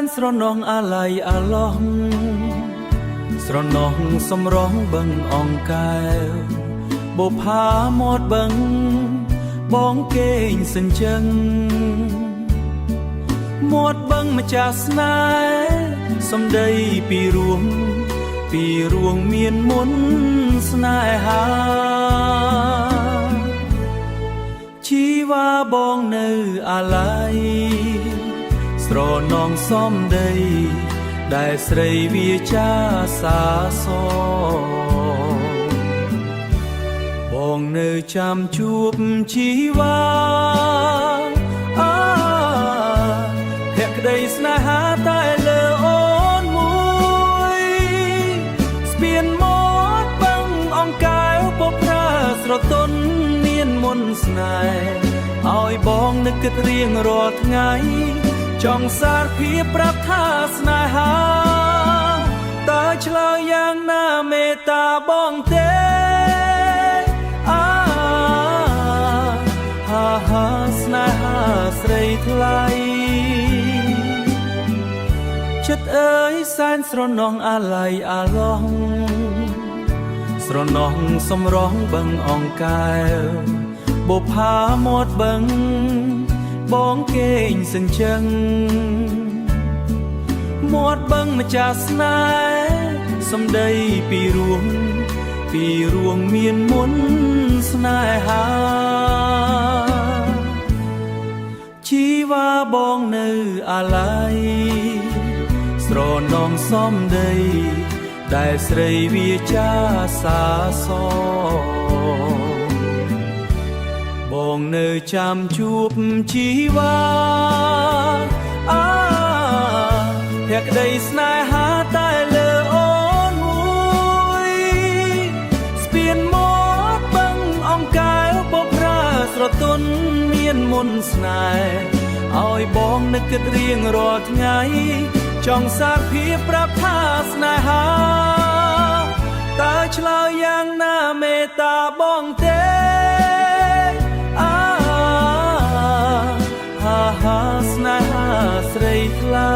นស្រណងអាឡ័យអាឡោះស្រណងសំរងបឹងអង្កែវបុផាមាត់បឹងបងគេងសិនចឹងមាត់បឹងម្ចាស់ស្នេហ៍សំដីពីរួងមានមុនស្នេហាជីវ៉ាបងនៅអាឡ័យស្រណងសំដីដែលស្រីវាចាសាសបងនៅចាំជួបជីវ៉ាភក្តីស្នេហាតែលើអូនមួយស្ពានមាត់បឹងអង្កែវពប្រាស្រទន់មានមុនស្នេហ៍ឲ្យបងនឹកគិតរៀងរាល់ថ្ងៃចង់សារភាពប្រាប់ថាស្នេហាតើឆ្លើយយ៉ាងណាមេត្តាបងទេហាស្នេហាស្រីថ្លៃចិត្តអើយសែនស្រណងអាឡ័យអាឡោះស្រណងសំរងបឹងអង្កែវបុផាមាត់បឹងបងគេងសិនចឹងមាត់បឹងម្ចាស់ស្នេហ៍សំដីពីរួងមានមុនស្នេហាជីវ៉ាបងនៅអាឡ័យស្រណងសំដីដែលស្រីវាចាសាសបងនៅចាំជួបជីវ៉ាភក្តីស្នេហាតែលើអូនមួយស្ពានមាត់បឹងអង្កែវបប្រាស្រទន់មានមុនស្នេហ៍ឲ្យបងនឹកគិតរៀងរាល់ថ្ងៃចង់សារភាពប្រាប់ថាស្នេហាតើឆ្លើយយ៉ាងណាមេត្តាបងទេហាស្នេហាស្រីថ្លៃ